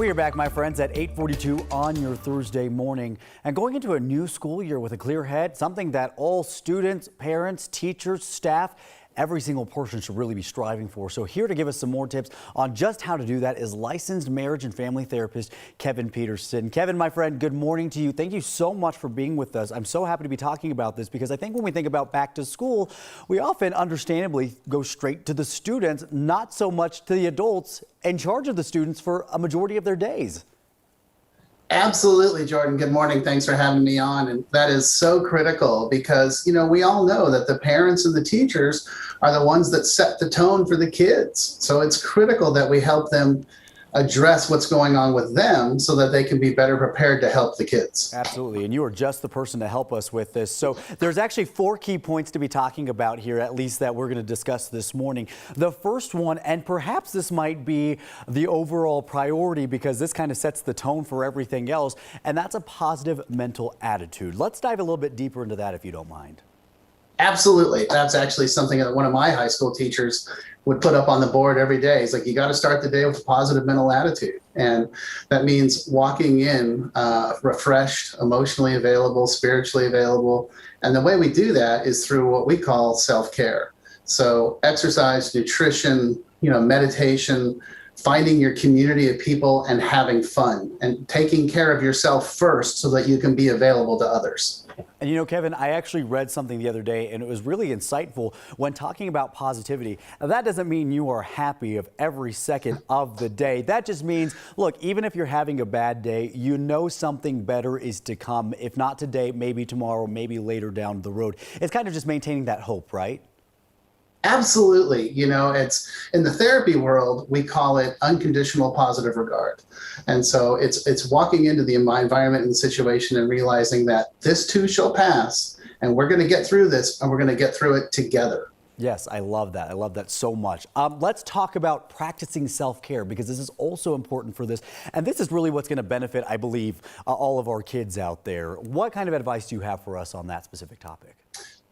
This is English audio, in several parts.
We are back, my friends, at 8:42 on your Thursday morning. And going into a new school year with a clear head, something that all students, parents, teachers, staff, every single person should really be striving for. So here to give us some more tips on just how to do that is licensed marriage and family therapist Kevin Peterson. Kevin, my friend, good morning to you. Thank you so much for being with us. I'm so happy to be talking about this because I think when we think about back to school, we often understandably go straight to the students, not so much to the adults in charge of the students for a majority of their days. Absolutely, Jordan. Good morning. Thanks for having me on. And that is so critical because, we all know that the parents and the teachers are the ones that set the tone for the kids. So it's critical that we help them address what's going on with them so that they can be better prepared to help the kids. Absolutely. And you are just the person to help us with this. So there's actually 4 key points to be talking about here, at least that we're going to discuss this morning. The first one, and perhaps this might be the overall priority because this kind of sets the tone for everything else, and that's a positive mental attitude. Let's dive a little bit deeper into that if you don't mind. Absolutely. That's actually something that one of my high school teachers would put up on the board every day. He's like, you got to start the day with a positive mental attitude. And that means walking in refreshed, emotionally available, spiritually available. And the way we do that is through what we call self-care. So exercise, nutrition, meditation, finding your community of people and having fun and taking care of yourself first so that you can be available to others. And Kevin, I actually read something the other day and it was really insightful when talking about positivity. Now, that doesn't mean you are happy of every second of the day. That just means, look, even if you're having a bad day, something better is to come. If not today, maybe tomorrow, maybe later down the road. It's kind of just maintaining that hope, right? Absolutely. It's in the therapy world, we call it unconditional positive regard. And so it's walking into the environment and the situation and realizing that this too shall pass and we're going to get through this and we're going to get through it together. Yes, I love that. I love that so much. Let's talk about practicing self-care because this is also important for this. And this is really what's going to benefit, I believe, all of our kids out there. What kind of advice do you have for us on that specific topic?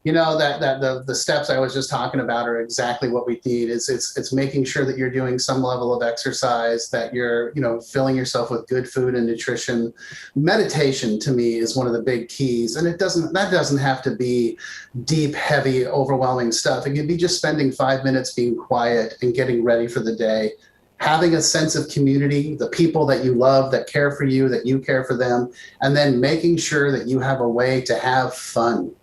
The steps I was just talking about are exactly what we need. It's making sure that you're doing some level of exercise, that you're, filling yourself with good food and nutrition. Meditation to me is one of the big keys. And that doesn't have to be deep, heavy, overwhelming stuff. It can be just spending 5 minutes being quiet and getting ready for the day. Having a sense of community, the people that you love, that care for you, that you care for them, and then making sure that you have a way to have fun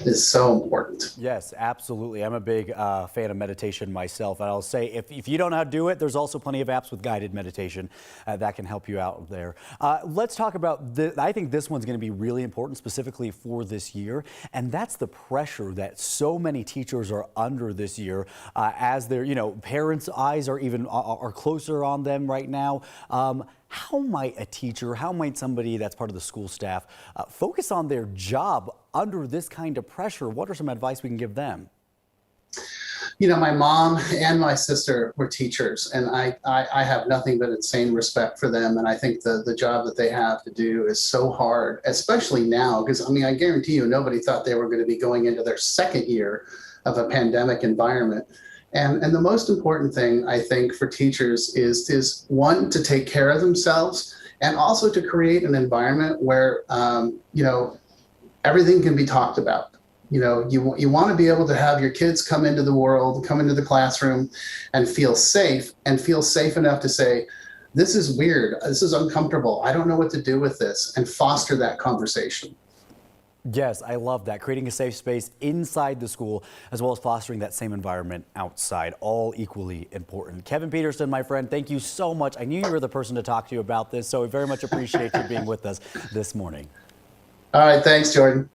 is so important. Yes, absolutely. I'm a big fan of meditation myself. And I'll say if you don't know how to do it, there's also plenty of apps with guided meditation that can help you out there. Let's talk about I think this one's going to be really important specifically for this year. And that's the pressure that so many teachers are under this year as their, parents' eyes are closer on them right now. How might a teacher, how might somebody that's part of the school staff focus on their job under this kind of pressure? What are some advice we can give them? My mom and my sister were teachers, and I have nothing but insane respect for them. And I think the job that they have to do is so hard, especially now, because I guarantee you nobody thought they were going to be going into their second year of a pandemic environment. And the most important thing, I think, for teachers is one, to take care of themselves and also to create an environment where, everything can be talked about. You want to be able to have your kids come into the world, come into the classroom and feel safe enough to say, this is weird, this is uncomfortable, I don't know what to do with this, and foster that conversation. Yes, I love that. Creating a safe space inside the school, as well as fostering that same environment outside, all equally important. Kevin Peterson, my friend, thank you so much. I knew you were the person to talk to you about this, so I very much appreciate you being with us this morning. All right, thanks, Jordan.